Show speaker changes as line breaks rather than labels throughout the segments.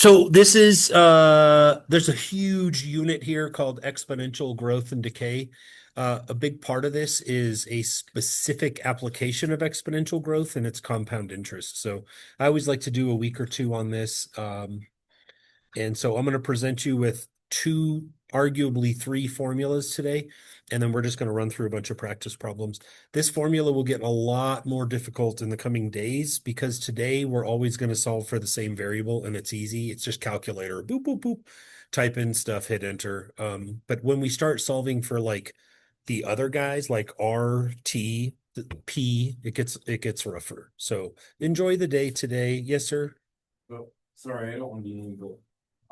So this is there's a huge unit here called exponential growth and decay. A big part of this is a specific application of exponential growth and its compound interest. So I always like to do a week or two on this. And so I'm going to present you with two, arguably three formulas today, and then we're just going to run through a bunch of practice problems. This formula will get a lot more difficult in the coming days because today we're always going to solve for the same variable and it's easy. It's just calculator, boop, boop, boop, type in stuff, hit enter. But when we start solving for like the other guys like R, T, P, it gets rougher. So enjoy the day today. Yes, sir.
Well, sorry, I don't want to be mean, but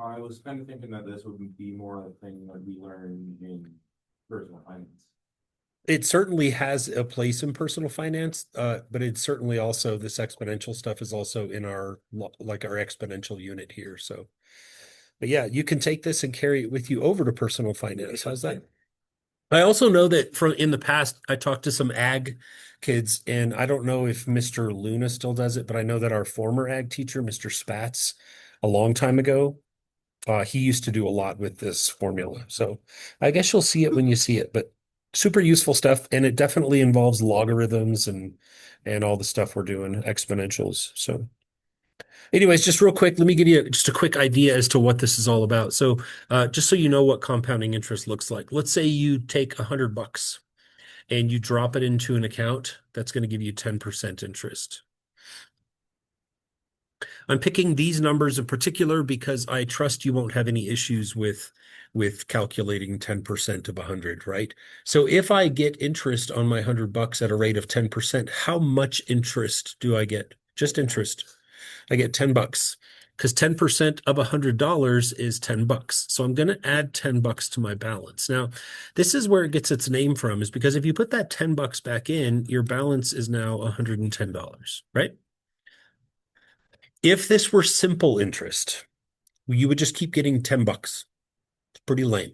I was kind of thinking that this would be more of a thing that we learn in personal finance.
It certainly has a place in personal finance, but it's certainly also this exponential stuff is also in our like our exponential unit here. So, but yeah, you can take this and carry it with you over to personal finance. How's that? I also know that from in the past, I talked to some ag kids, and I don't know if Mr. Luna still does it, but I know that our former ag teacher, Mr. Spatz, a long time ago, he used to do a lot with this formula. So I guess you'll see it when you see it, but super useful stuff. And it definitely involves logarithms and all the stuff we're doing, exponentials. So anyways, just real quick, let me give you just a quick idea as to what this is all about. So just so you know what compounding interest looks like, let's say you take $100 and you drop it into an account that's going to give you 10% interest. I'm picking these numbers in particular because I trust you won't have any issues with calculating 10% of 100, right? So if I get interest on my $100 at a rate of 10%, how much interest do I get? Just interest. I get $10 because 10% of $100 is $10. So I'm going to add $10 to my balance. Now, this is where it gets its name from, is because if you put that $10 back in, your balance is now $110, right? If this were simple interest, you would just keep getting $10. It's pretty lame.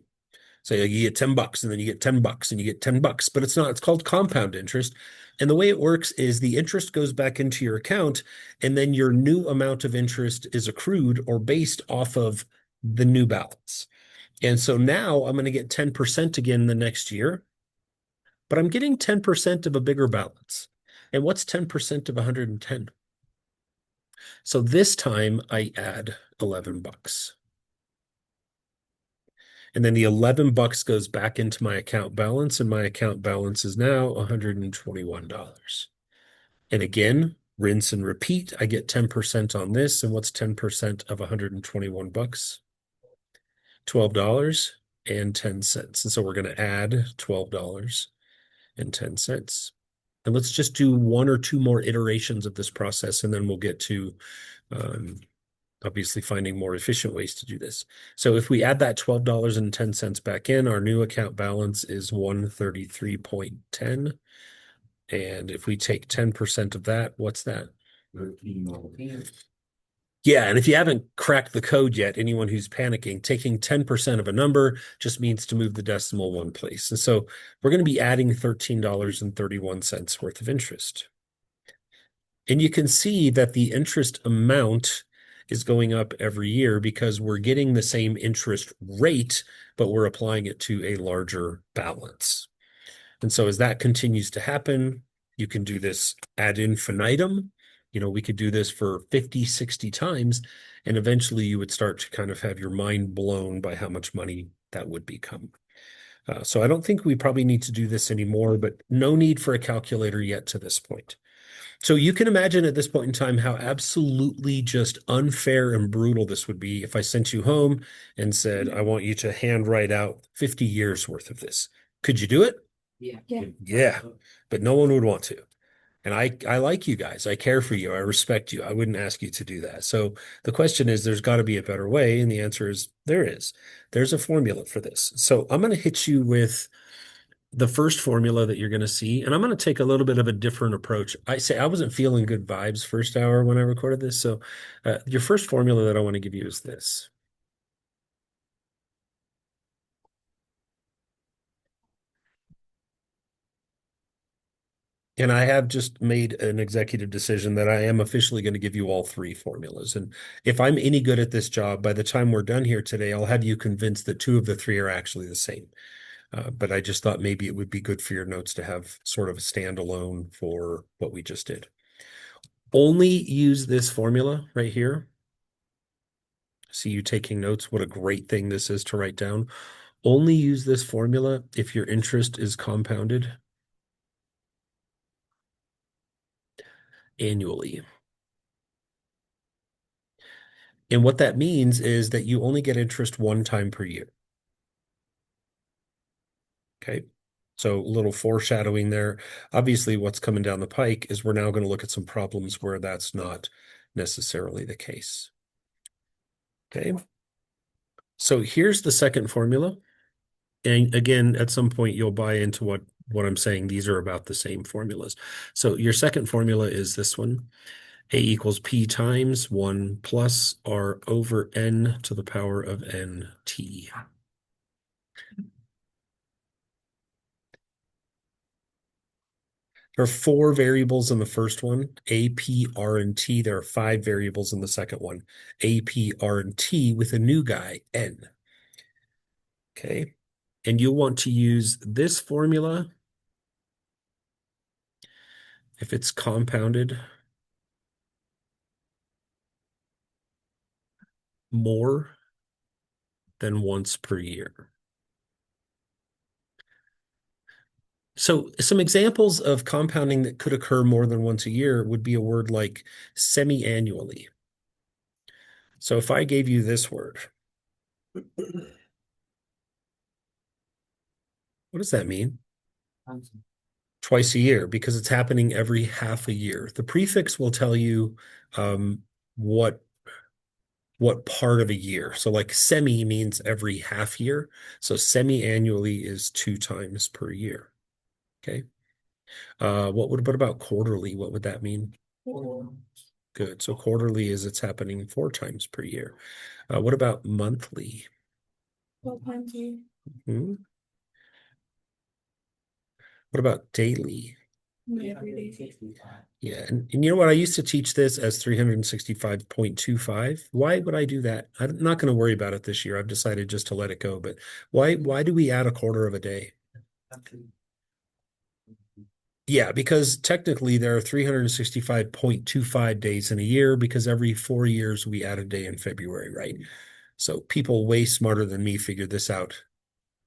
So you get $10 and then you get $10 and you get $10, but it's not, it's called compound interest. And the way it works is the interest goes back into your account and then your new amount of interest is accrued or based off of the new balance. And so now I'm going to get 10% again the next year, but I'm getting 10% of a bigger balance. And what's 10% of 110? So this time I add $11. And then the $11 goes back into my account balance, and my account balance is now $121. And again, rinse and repeat. I get 10% on this. And what's 10% of $121? $12.10. And so we're going to add $12.10. And let's just do one or two more iterations of this process, and then we'll get to obviously finding more efficient ways to do this. So if we add that $12.10 back in, our new account balance is 133.10. And if we take 10% of that, what's that?
13.
Yeah, and if you haven't cracked the code yet, anyone who's panicking, taking 10% of a number just means to move the decimal one place. And so we're going to be adding $13.31 worth of interest. And you can see that the interest amount is going up every year because we're getting the same interest rate, but we're applying it to a larger balance. And so as that continues to happen, you can do this ad infinitum. You know, we could do this for 50, 60 times, and eventually you would start to kind of have your mind blown by how much money that would become. So I don't think we probably need to do this anymore, but no need for a calculator yet to this point. So you can imagine at this point in time how absolutely just unfair and brutal this would be if I sent you home and said, I want you to handwrite out 50 years worth of this. Could you do it?
Yeah.
Yeah, but no one would want to. And I like you guys. I care for you. I respect you. I wouldn't ask you to do that. So the question is, there's got to be a better way. And the answer is there is. There's a formula for this. So I'm going to hit you with the first formula that you're going to see, and I'm going to take a little bit of a different approach. I say I wasn't feeling good vibes first hour when I recorded this. So your first formula that I want to give you is this. And I have just made an executive decision that I am officially going to give you all three formulas. And if I'm any good at this job, by the time we're done here today, I'll have you convinced that two of the three are actually the same. But I just thought maybe it would be good for your notes to have sort of a standalone for what we just did. Only use this formula right here. See you taking notes. What a great thing this is to write down. Only use this formula if your interest is compounded annually. And what that means is that you only get interest one time per year. Okay. So a little foreshadowing there. Obviously, what's coming down the pike is we're now going to look at some problems where that's not necessarily the case. Okay. So here's the second formula. And again, at some point, you'll buy into what I'm saying. These are about the same formulas. So your second formula is this one. A equals P times 1 plus R over N to the power of NT. There are four variables in the first one, A, P, R, and T. There are five variables in the second one, A, P, R, and T with a new guy, N. Okay. And you'll want to use this formula if it's compounded more than once per year. So some examples of compounding that could occur more than once a year would be a word like semi-annually. So if I gave you this word, what does that mean? Twice a year, because it's happening every half a year. The prefix will tell you what part of a year. So like semi means every half year. So semi-annually is 2 times per year. Okay. What about quarterly? What would that mean? Good. So quarterly is it's happening 4 times per year. What about monthly?
12 times a year.
Hmm? What about daily?
Every day.
Yeah, and you know what? I used to teach this as 365.25. Why would I do that? I'm not going to worry about it this year. I've decided just to let it go. But why do we add a quarter of a day? Yeah, because technically there are 365.25 days in a year because every 4 years we add a day in February, right? So people way smarter than me figured this out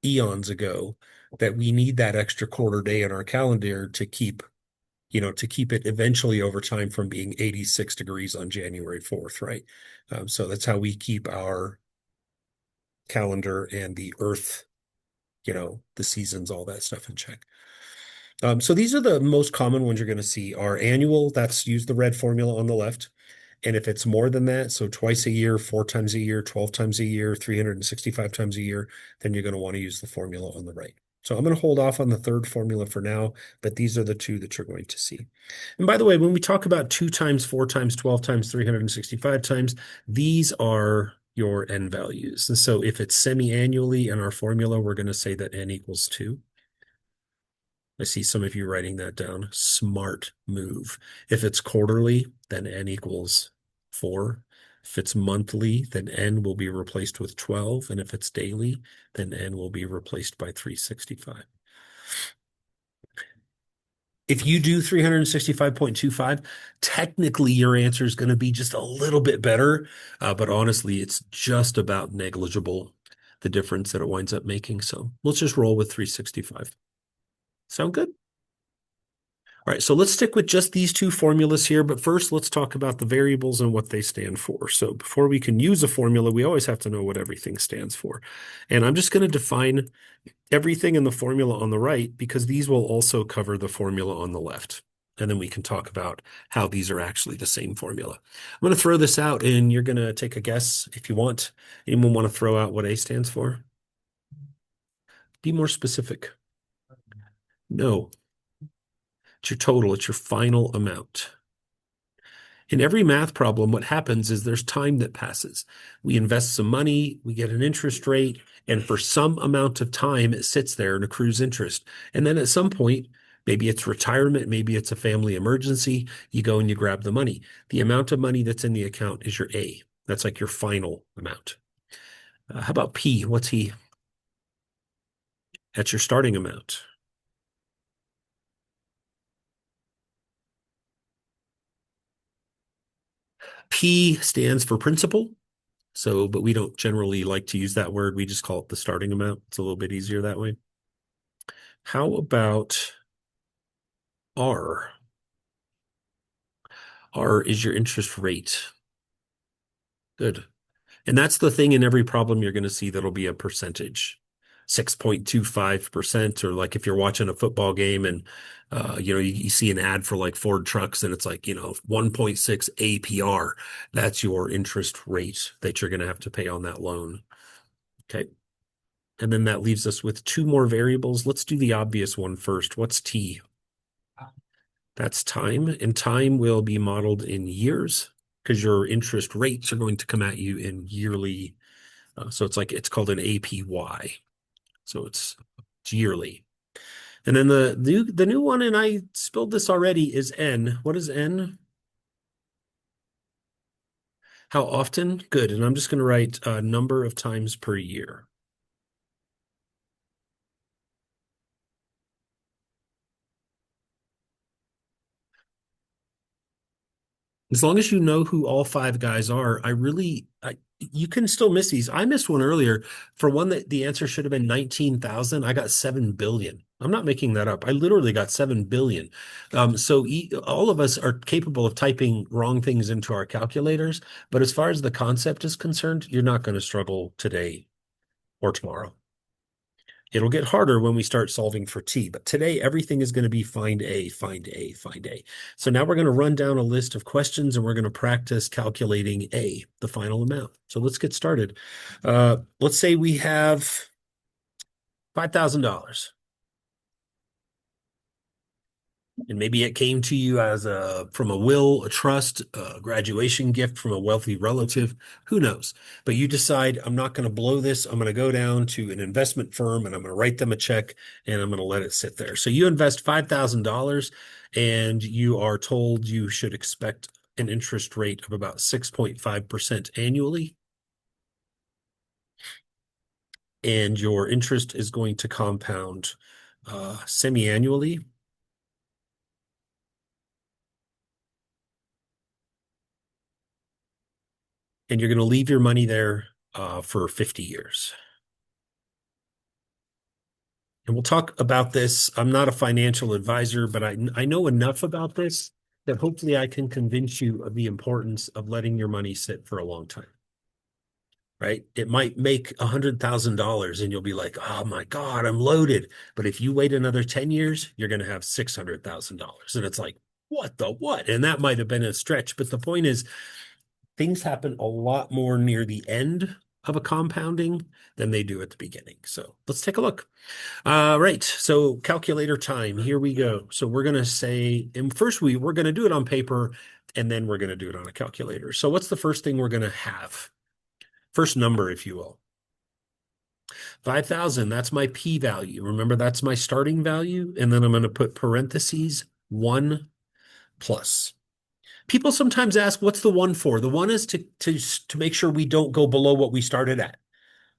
eons ago that we need that extra quarter day in our calendar to keep it eventually over time from being 86 degrees on January 4th, right? So that's how we keep our calendar and the earth, the seasons, all that stuff in check. So these are the most common ones you're going to see are annual. That's use the red formula on the left. And if it's more than that, so twice a year, 4 times a year, 12 times a year, 365 times a year, then you're going to want to use the formula on the right. So I'm going to hold off on the third formula for now, but these are the two that you're going to see. And by the way, when we talk about 2 times, 4 times, 12 times, 365 times, these are your N values. And so if it's semi-annually in our formula, we're going to say that N equals 2. I see some of you writing that down. Smart move. If it's quarterly, then N equals 4. If it's monthly, then N will be replaced with 12. And if it's daily, then N will be replaced by 365. If you do 365.25, technically your answer is going to be just a little bit better. But honestly, it's just about negligible, the difference that it winds up making. So let's just roll with 365. Sound good? All right, so let's stick with just these two formulas here, but first let's talk about the variables and what they stand for. So before we can use a formula, we always have to know what everything stands for. And I'm just going to define everything in the formula on the right because these will also cover the formula on the left. And then we can talk about how these are actually the same formula. I'm going to throw this out and you're going to take a guess if you want. Anyone want to throw out what A stands for? Be more specific. No. It's your total. It's your final amount. In every math problem, what happens is there's time that passes. We invest some money, we get an interest rate, and for some amount of time, it sits there and accrues interest. And then at some point, Maybe it's retirement, maybe it's a family emergency. You go and you grab the money. The amount of money that's in the account is your A. That's like your final amount. How about P? What's he? That's your starting amount. P stands for principal. So, but we don't generally like to use that word. We just call it the starting amount. It's a little bit easier that way. How about R? R is your interest rate. Good. And that's the thing in every problem you're going to see that'll be a percentage. 6.25%, or like if you're watching a football game and you see an ad for like Ford trucks and it's like 1.6 APR. That's your interest rate that you're going to have to pay on that loan. Okay. And then that leaves us with two more variables. Let's do the obvious one first. What's T? That's time, and time will be modeled in years because your interest rates are going to come at you in yearly. So it's called an APY. So it's yearly. And then the new one, and I spilled this already, is N. What is N? How often? Good. And I'm just going to write number of times per year. As long as you know who all five guys are, you can still miss these. I missed one earlier for one that the answer should have been 19,000. I got 7 billion. I'm not making that up. I literally got 7 billion. So all of us are capable of typing wrong things into our calculators. But as far as the concept is concerned, you're not going to struggle today or tomorrow. It'll get harder when we start solving for T, but today everything is going to be find A, find A, find A. So now we're going to run down a list of questions and we're going to practice calculating A, the final amount. So let's get started. Let's say we have $5,000. And maybe it came to you from a will, a trust, a graduation gift from a wealthy relative. Who knows? But you decide, I'm not going to blow this. I'm going to go down to an investment firm and I'm going to write them a check and I'm going to let it sit there. So you invest $5,000 and you are told you should expect an interest rate of about 6.5% annually. And your interest is going to compound semi-annually. And you're going to leave your money there for 50 years. And we'll talk about this. I'm not a financial advisor, but I know enough about this that hopefully I can convince you of the importance of letting your money sit for a long time. Right? It might make $100,000 and you'll be like, oh my God, I'm loaded. But if you wait another 10 years, you're going to have $600,000. And it's like, what the what? And that might have been a stretch. But the point is, things happen a lot more near the end of a compounding than they do at the beginning. So let's take a look. Right. So calculator time. Here we go. So we're going to say, and first we're going to do it on paper and then we're going to do it on a calculator. So what's the first thing we're going to have? First number, if you will. 5,000. That's my P value. Remember, that's my starting value. And then I'm going to put parentheses 1 plus. People sometimes ask, what's the 1 for? The 1 is to make sure we don't go below what we started at,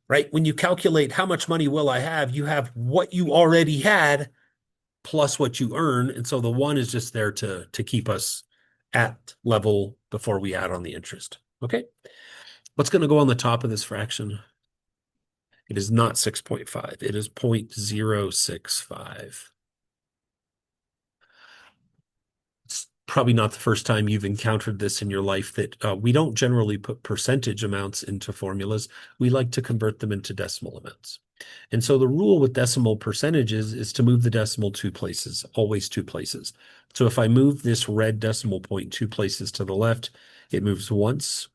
right? When you calculate how much money will I have, you have what you already had plus what you earn. And so the 1 is just there to keep us at level before we add on the interest. Okay. What's going to go on the top of this fraction? It is not 6.5. It is 0.065. Probably not the first time you've encountered this in your life that we don't generally put percentage amounts into formulas. We like to convert them into decimal amounts. And so the rule with decimal percentages is to move the decimal 2 places, always 2 places. So if I move this red decimal point 2 places to the left, it moves once,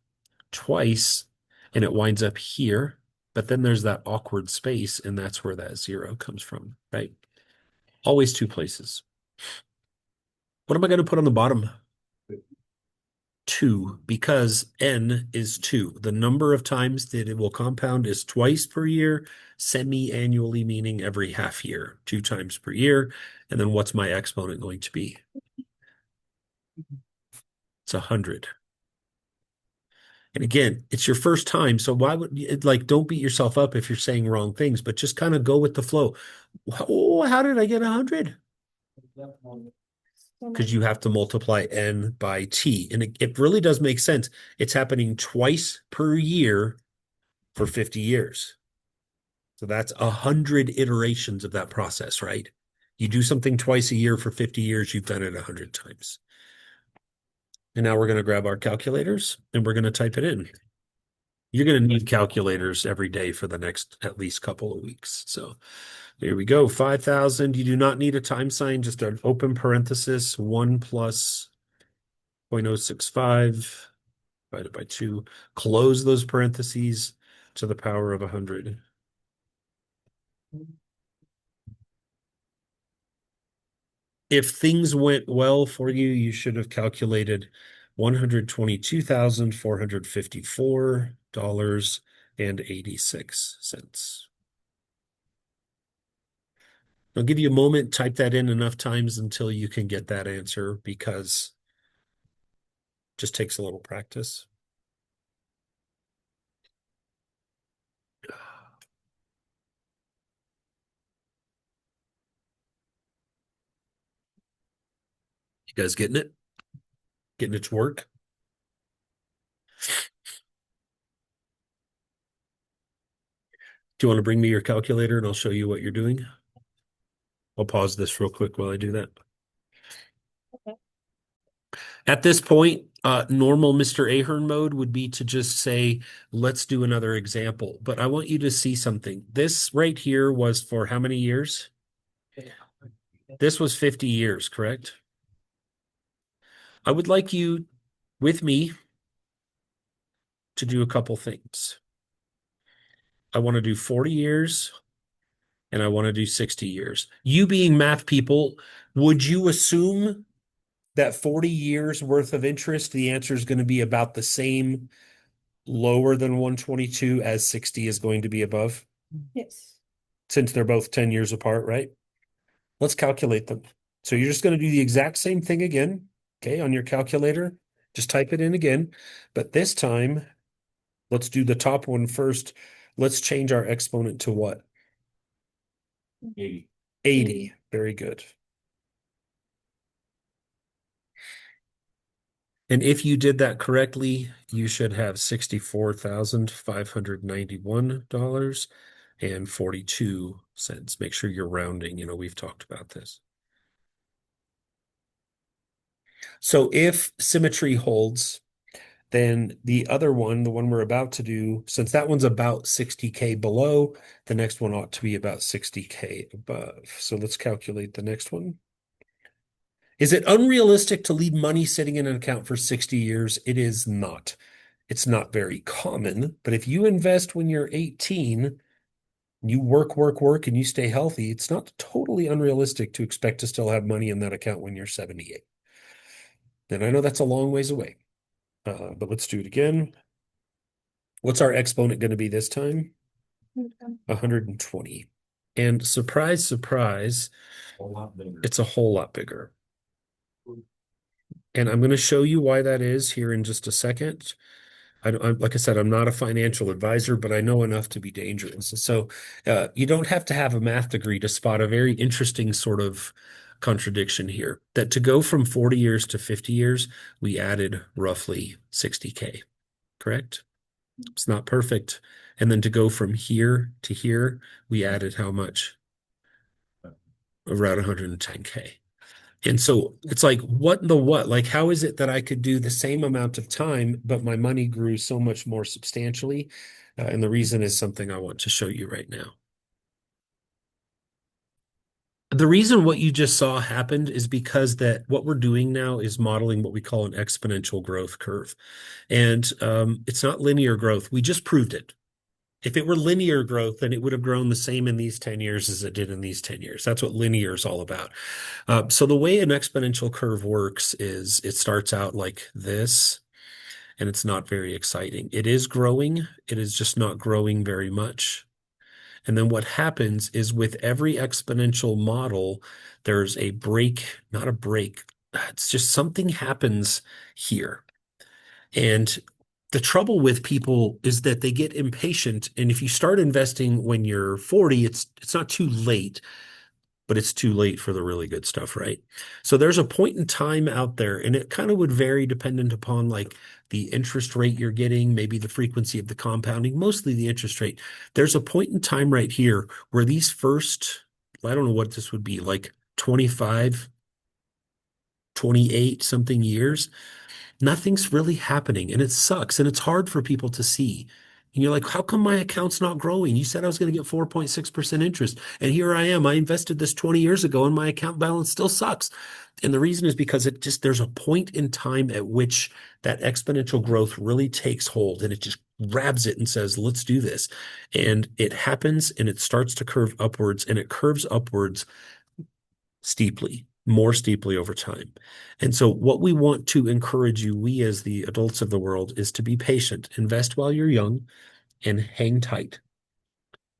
twice, and it winds up here. But then there's that awkward space, and that's where that 0 comes from, right? Always 2 places. What am I going to put on the bottom? 2, because N is 2. The number of times that it will compound is twice per year, semi-annually, meaning every half year, 2 times per year. And then what's my exponent going to be? It's 100. And again, it's your first time, so why would you, like, don't beat yourself up if you're saying wrong things, but just kind of go with the flow. Oh, how did I get 100? Because you have to multiply n by t. And it really does make sense. It's happening twice per year for 50 years. So that's 100 iterations of that process, right? You do something twice a year for 50 years, you've done it 100 times. And now we're going to grab our calculators and we're going to type it in. You're going to need calculators every day for the next at least couple of weeks. So here we go. 5,000. You do not need a time sign, just an open parenthesis, 1 plus 0.065 divided by 2. Close those parentheses to the power of 100. If things went well for you, you should have calculated $122,454.86. I'll give you a moment, type that in enough times until you can get that answer, because it just takes a little practice. You guys getting it? Getting it to work? Do you want to bring me your calculator and I'll show you what you're doing? I'll pause this real quick while I do that.
Okay.
At this point, normal Mr. Ahern mode would be to just say, let's do another example. But I want you to see something. This right here was for how many years? This was 50 years, correct? I would like you, with me, to do a couple things. I want to do 40 years and I want to do 60 years. You being math people, would you assume that 40 years worth of interest, the answer is going to be about the same, lower than 122, as 60 is going to be above?
Yes.
Since they're both 10 years apart, right? Let's calculate them. So you're just going to do the exact same thing again, okay, on your calculator. Just type it in again. But this time, let's do the top one first. Let's change our exponent to what?
80.
80. Very good. And if you did that correctly, you should have $64,591.42. Make sure you're rounding. You know, we've talked about this. So if symmetry holds, then the other one, the one we're about to do, since that one's about 60K below, the next one ought to be about 60K above. So let's calculate the next one. Is it unrealistic to leave money sitting in an account for 60 years? It is not. It's not very common, but if you invest when you're 18, you work, and you stay healthy, it's not totally unrealistic to expect to still have money in that account when you're 78. And I know that's a long ways away, but let's do it again. What's our exponent going to be this time? 120. And surprise, surprise,
A lot bigger.
it's a whole lot bigger. And I'm going to show you why that is here in just a second. Like I said, I'm not a financial advisor, but I know enough to be dangerous. So you don't have to have a math degree to spot a very interesting sort of contradiction here. That to go from 40 years to 50 years, we added roughly 60K, correct? It's not perfect. And then to go from here to here, we added how much? Around 110K. And so it's like, what in the what? Like, how is it that I could do the same amount of time, but my money grew so much more substantially? And the reason is something I want to show you right now. The reason what you just saw happened is because that what we're doing now is modeling what we call an exponential growth curve. And it's not linear growth. We just proved it. If it were linear growth, then it would have grown the same in these 10 years as it did in these 10 years. That's what linear is all about. So the way an exponential curve works is it starts out like this, and it's not very exciting. It is growing. It is just not growing very much. And then what happens is with every exponential model, there's a break, not a break. It's just something happens here. And the trouble with people is that they get impatient. And if you start investing when you're 40, it's not too late, but it's too late for the really good stuff, right? So there's a point in time out there, and it kind of would vary dependent upon like the interest rate you're getting, maybe the frequency of the compounding, mostly the interest rate. There's a point in time right here where these first, I don't know what this would be, like 25, 28 something years, nothing's really happening and it sucks and it's hard for people to see. And you're like, how come my account's not growing? You said I was going to get 4.6% interest. And here I am. I invested this 20 years ago and my account balance still sucks. And the reason is because there's a point in time at which that exponential growth really takes hold and it just grabs it and says, let's do this. And it happens and it starts to curve upwards and it curves upwards steeply, more steeply over time. And so what we want to encourage you, we as the adults of the world, is to be patient, invest while you're young, and hang tight.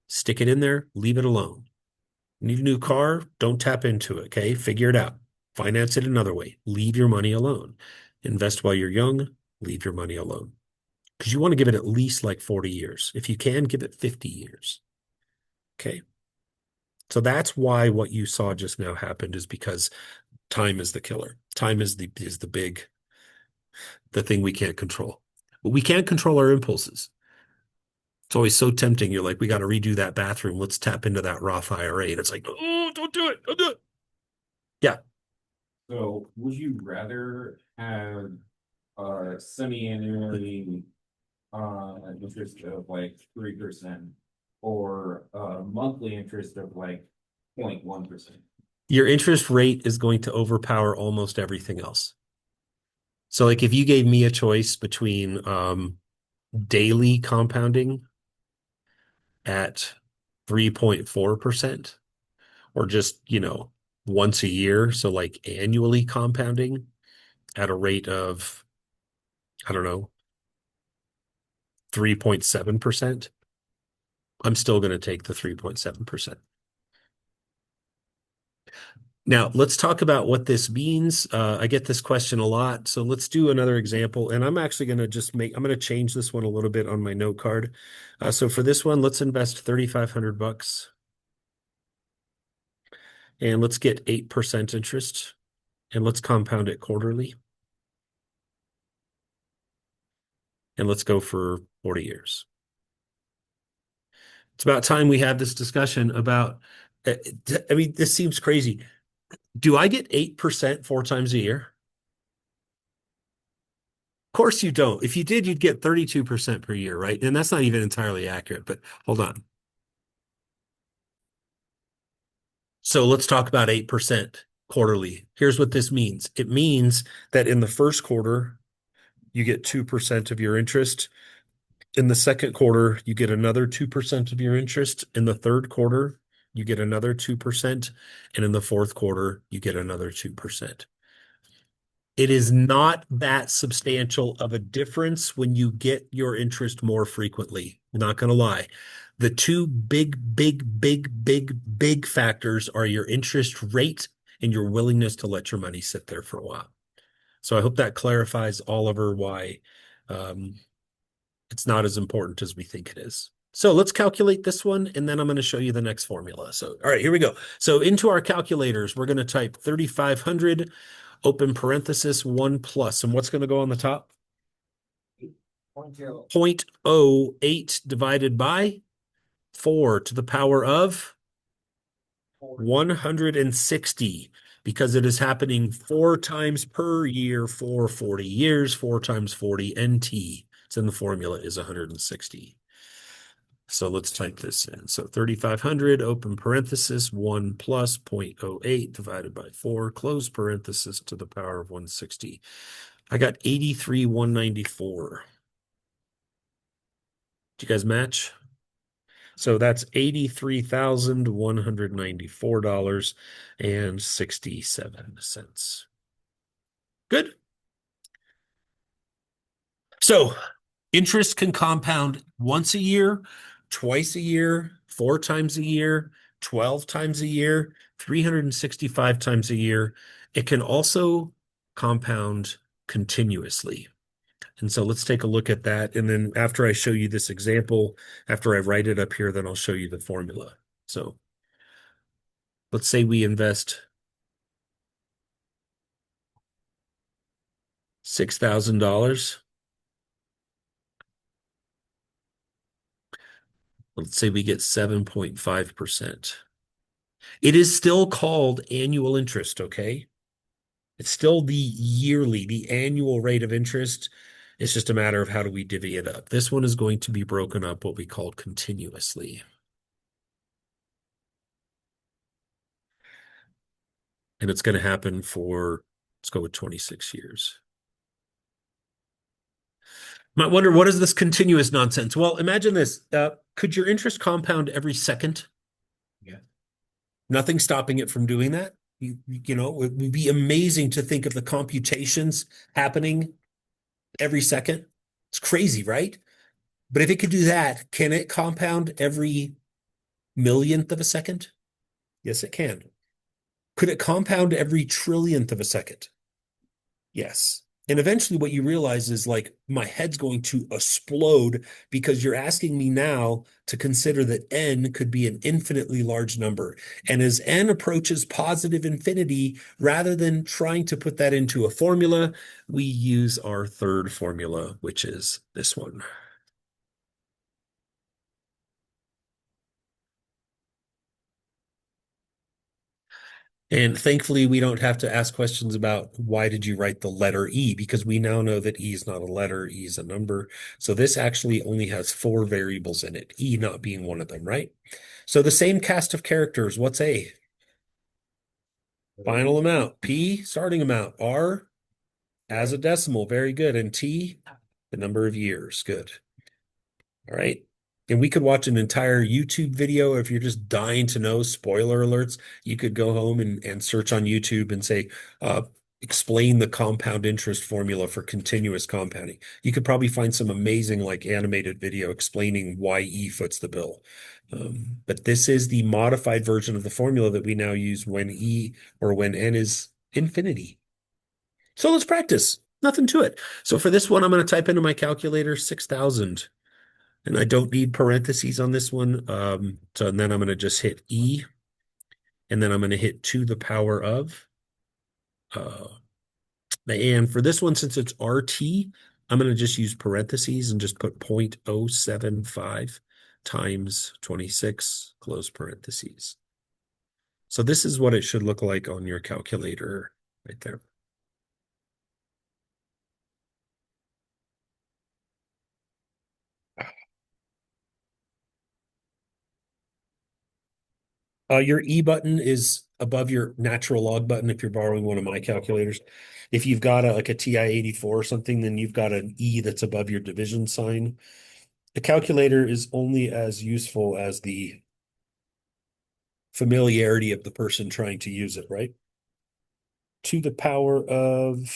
Stick it in there, leave it alone. Need a new car? Don't tap into it, okay? Figure it out. Finance it another way. Leave your money alone. Invest while you're young, leave your money alone. Because you want to give it at least like 40 years. If you can, give it 50 years. Okay. So that's why what you saw just now happened is because time is the killer. Time is the thing we can't control. But we can't control our impulses. It's always so tempting. You're like, we got to redo that bathroom. Let's tap into that Roth IRA. And it's like, oh, don't do it. Don't do it. Yeah.
So would you rather have semi-annually interest of like 3% or monthly interest of like 0.1%?
Your interest rate is going to overpower almost everything else. So like if you gave me a choice between daily compounding at 3.4% or just, once a year, so like annually compounding at a rate of, I don't know, 3.7%, I'm still going to take the 3.7%. Now, let's talk about what this means. I get this question a lot, so let's do another example. And I'm actually going to I'm going to change this one a little bit on my note card. So for this one, let's invest 3,500 bucks. And let's get 8% interest. And let's compound it quarterly. And let's go for 40 years. It's about time we have this discussion about, I mean, this seems crazy. Do I get 8% 4 times a year? Of course you don't. If you did, you'd get 32% per year, right? And that's not even entirely accurate, but hold on. So let's talk about 8% quarterly. Here's what this means. It means that in the first quarter, you get 2% of your interest. In the second quarter, you get another 2% of your interest. In the third quarter, you get another 2%. And in the fourth quarter, you get another 2%. It is not that substantial of a difference when you get your interest more frequently. Not going to lie. The two big factors are your interest rate and your willingness to let your money sit there for a while. So I hope that clarifies, Oliver, why it's not as important as we think it is. So let's calculate this one, and then I'm going to show you the next formula. So, all right, here we go. So into our calculators, we're going to type 3,500, open parenthesis, 1 plus. And what's going to go on the top? 0.08 divided by 4 to the power of 160, because it is happening 4 times per year for 40 years. 4 times 40 NT. It's in the formula is 160. So let's type this in. So 3,500, open parenthesis, 1 plus 0.08 divided by 4, close parenthesis to the power of 160. I got 83,194. Do you guys match? So that's $83,194.67. Good. So interest can compound once a year, twice a year, 4 times a year, 12 times a year, 365 times a year. It can also compound continuously. And so let's take a look at that. And then after I show you this example, after I write it up here, then I'll show you the formula. So let's say we invest $6,000. Let's say we get 7.5%. It is still called annual interest, okay? It's still the annual rate of interest. It's just a matter of how do we divvy it up. This one is going to be broken up what we call continuously. And it's going to happen for, let's go with 26 years. Might wonder, what is this continuous nonsense? Well, imagine this. Could your interest compound every second?
Yeah.
Nothing stopping it from doing that. You know, it would be amazing to think of the computations happening every second. It's crazy, right? But if it could do that, can it compound every millionth of a second? Yes, it can. Could it compound every trillionth of a second? Yes. And eventually what you realize is like my head's going to explode because you're asking me now to consider that n could be an infinitely large number. And as n approaches positive infinity, rather than trying to put that into a formula, we use our third formula, which is this one. And thankfully, we don't have to ask questions about why did you write the letter E, because we now know that E is not a letter, E is a number. So this actually only has 4 variables in it, E not being one of them, right? So the same cast of characters, what's A? Final amount. P, starting amount. R, as a decimal, very good. And T, the number of years, good. All right. And we could watch an entire YouTube video. If you're just dying to know, spoiler alerts, you could go home and search on YouTube and say, explain the compound interest formula for continuous compounding. You could probably find some amazing like animated video explaining why E foots the bill. But this is the modified version of the formula that we now use when E or when N is infinity. So let's practice. Nothing to it. So for this one, I'm going to type into my calculator 6,000. And I don't need parentheses on this one. So and then I'm going to just hit E. And then I'm going to hit to the power of. And for this one, since it's RT, I'm going to just use parentheses and just put 0.075 times 26, close parentheses. So this is what it should look like on your calculator right there. Your E button is above your natural log button if you're borrowing one of my calculators. If you've got like a TI-84 or something, then you've got an E that's above your division sign. The calculator is only as useful as the familiarity of the person trying to use it, right? To the power of...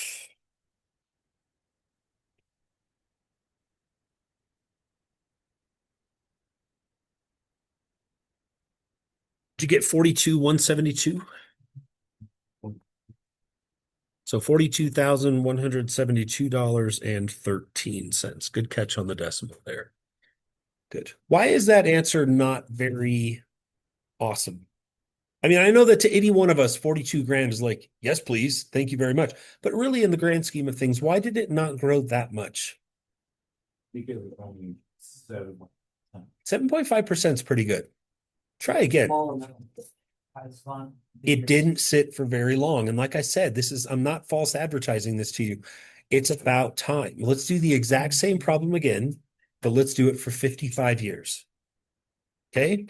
Did you get 42,172? So $42,172.13. Good catch on the decimal there. Good. Why is that answer not very awesome? I mean, I know that to 81 of us, 42 grand is like, yes, please. Thank you very much. But really, in the grand scheme of things, why did it not grow that much?
Because it's only 7.
7.5% is pretty good. Try again. It didn't sit for very long. And like I said, I'm not false advertising this to you. It's about time. Let's do the exact same problem again, but let's do it for 55 years. Okay?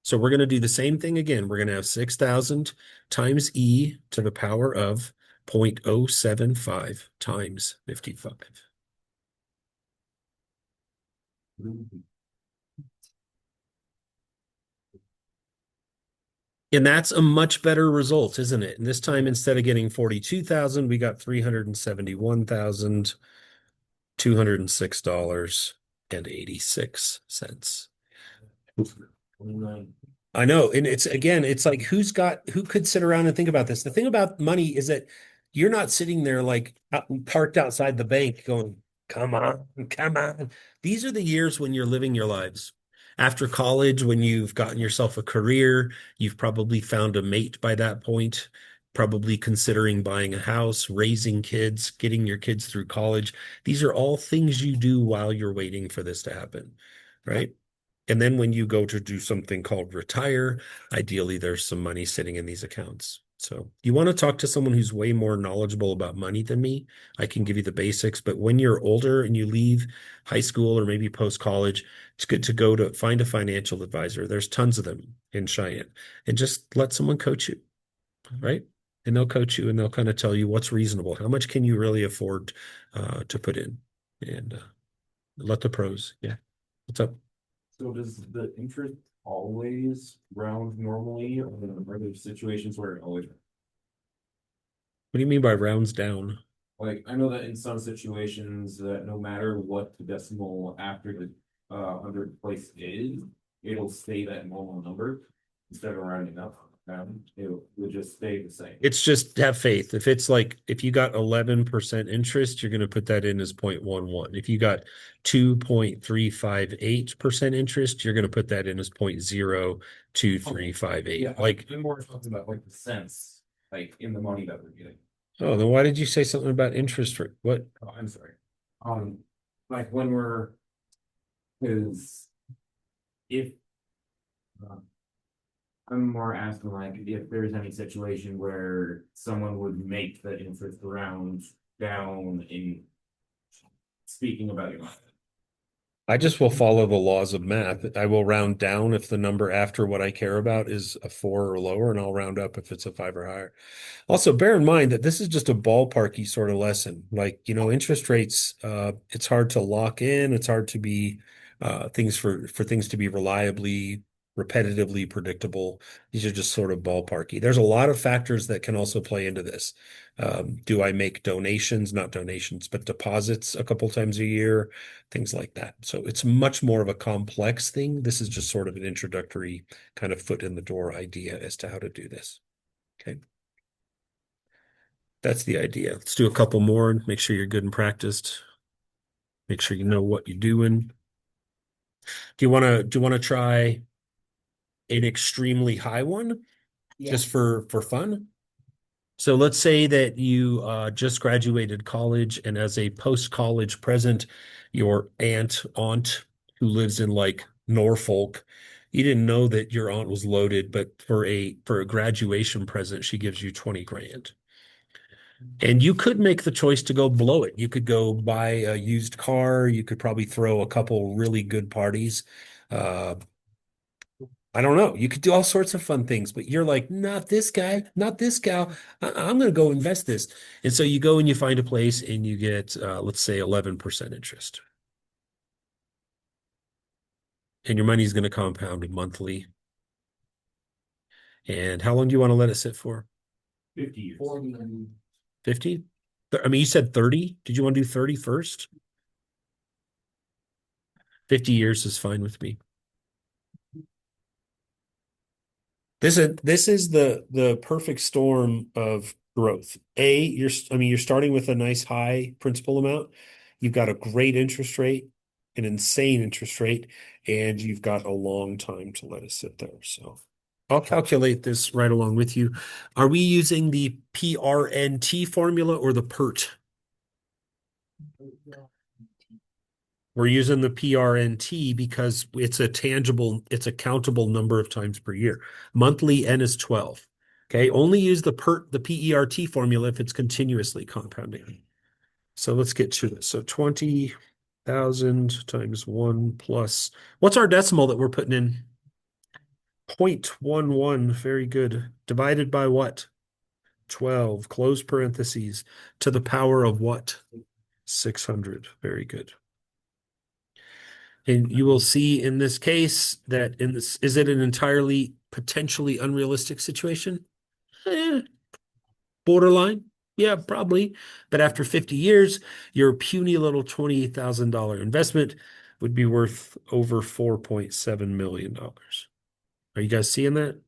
So we're going to do the same thing again. We're going to have 6,000 times E to the power of 0.075 times 55. And that's a much better result, isn't it? And this time, instead of getting 42,000, we got $371,206.86.
29.
I know. And it's again, it's like who could sit around and think about this? The thing about money is that you're not sitting there like parked outside the bank going, come on, come on. These are the years when you're living your lives. After college, when you've gotten yourself a career, you've probably found a mate by that point, probably considering buying a house, raising kids, getting your kids through college. These are all things you do while you're waiting for this to happen, right? And then when you go to do something called retire, ideally there's some money sitting in these accounts. So you want to talk to someone who's way more knowledgeable about money than me. I can give you the basics, but when you're older and you leave high school or maybe post college, it's good to go to find a financial advisor. There's tons of them in Cheyenne, and just let someone coach you, right? And they'll coach you and they'll kind of tell you what's reasonable. How much can you really afford to put in? And let the pros. Yeah. What's up?
So does the interest always round normally, or are there situations where it always?
What do you mean by rounds down?
Like, I know that in some situations that no matter what the decimal after the hundredth place is, it'll stay that normal number instead of rounding up. It would just stay the same.
It's just have faith. If it's like if you got 11% interest, you're going to put that in as 0.11. If you got 2.358% interest, you're going to put that in as 0.02358.
Yeah,
Like,
I'm more talking about like the cents, like in the money that we're getting.
oh, then why did you say something about interest rate? What?
Oh, I'm sorry. Um, like when we're, because if I'm more asking like if there's any situation where someone would make the interest round down in speaking about your money.
I just will follow the laws of math. I will round down if the number after what I care about is a 4 or lower, and I'll round up if it's a 5 or higher. Also, bear in mind that this is just a ballparky sort of lesson. Like, interest rates, it's hard to lock in. It's hard to be things for things to be reliably, repetitively predictable. These are just sort of ballparky. There's a lot of factors that can also play into this. Do I make donations, not donations, but deposits a couple times a year? Things like that. So it's much more of a complex thing. This is just sort of an introductory kind of foot in the door idea as to how to do this. Okay. That's the idea. Let's do a couple more and make sure you're good and practiced. Make sure you know what you're doing. Do you want to try an extremely high one just for fun? So let's say that you just graduated college, and as a post-college present, your aunt who lives in like Norfolk, you didn't know that your aunt was loaded, but for a graduation present, she gives you 20 grand. And you could make the choice to go blow it. You could go buy a used car. You could probably throw a couple really good parties. Uh, I don't know. You could do all sorts of fun things, but you're like, not this guy, not this gal. I'm going to go invest this. And so you go and you find a place and you get, let's say, 11% interest. And your money is going to compound monthly. And how long do you want to let it sit for?
50 years.
50? I mean, you said 30. Did you want to do 30 first? 50 years is fine with me. This is the perfect storm of growth. You're starting with a nice high principal amount. You've got a great interest rate, an insane interest rate, and you've got a long time to let it sit there. So I'll calculate this right along with you. Are we using the PRNT formula or the PERT? We're using the PRNT because it's a countable number of times per year. Monthly N is 12. Okay, only use the PERT formula if it's continuously compounding. So let's get to this. So 20,000 times 1 plus, what's our decimal that we're putting in? 0.11, very good. Divided by what? 12, close parentheses, to the power of what? 600, very good. And you will see in this case that is it an entirely potentially unrealistic situation? Borderline. Yeah, probably. But after 50 years, your puny little $28,000 investment would be worth over $4.7 million. Are you guys seeing that?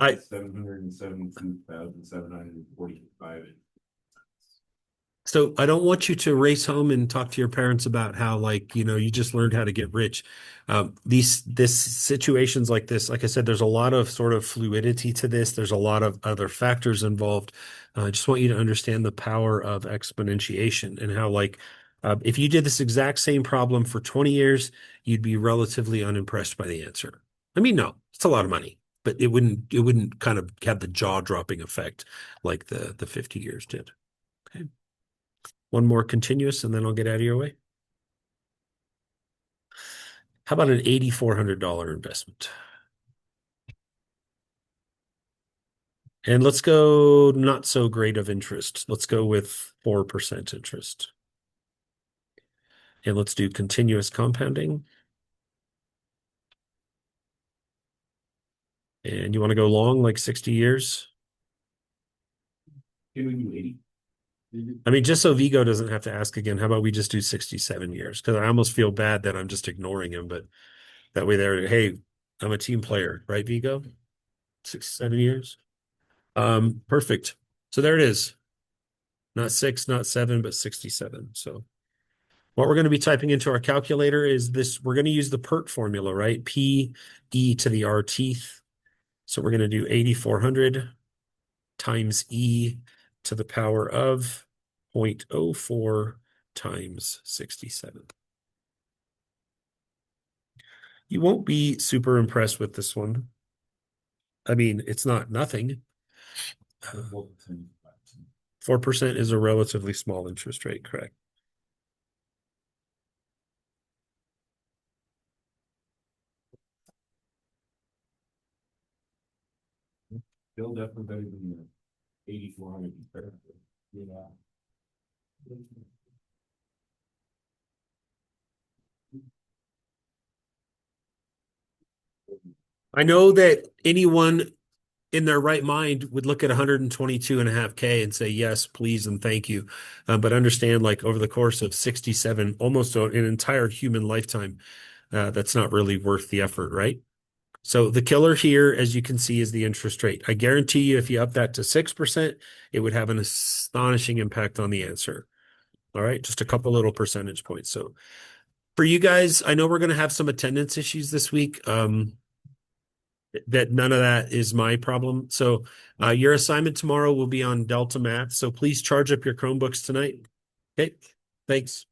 I-
772,745.
So I don't want you to race home and talk to your parents about how, like, you just learned how to get rich. This situations like this, like I said, there's a lot of sort of fluidity to this. There's a lot of other factors involved. I just want you to understand the power of exponentiation and how, like, if you did this exact same problem for 20 years, you'd be relatively unimpressed by the answer. I mean, no, it's a lot of money, but it wouldn't kind of have the jaw-dropping effect like the 50 years did. Okay. One more continuous, and then I'll get out of your way. How about an $8,400 investment? And let's go not so great of interest. Let's go with 4% interest. And let's do continuous compounding. And you want to go long, like 60 years?
Can we do 80?
I mean, just so Vigo doesn't have to ask again, how about we just do 67 years? Because I almost feel bad that I'm just ignoring him, but that way hey, I'm a team player, right, Vigo? 67 years. Perfect. So there it is. Not 6, not 7, but 67. So what we're going to be typing into our calculator is this. We're going to use the PERT formula, right? P e to the r teeth. So we're going to do 8,400 times e to the power of 0.04 times 67. You won't be super impressed with this one. I mean, it's not nothing. 4% is a relatively small interest rate, correct?
Still definitely better than the 8,400. Yeah.
I know that anyone in their right mind would look at 122.5K and say, yes, please, and thank you. But understand, like, over the course of 67, almost an entire human lifetime, that's not really worth the effort, right? So the killer here, as you can see, is the interest rate. I guarantee you, if you up that to 6%, it would have an astonishing impact on the answer. All right, just a couple little percentage points. So for you guys, I know we're going to have some attendance issues this week. That none of that is my problem. So your assignment tomorrow will be on Delta Math. So please charge up your Chromebooks tonight. Okay, thanks.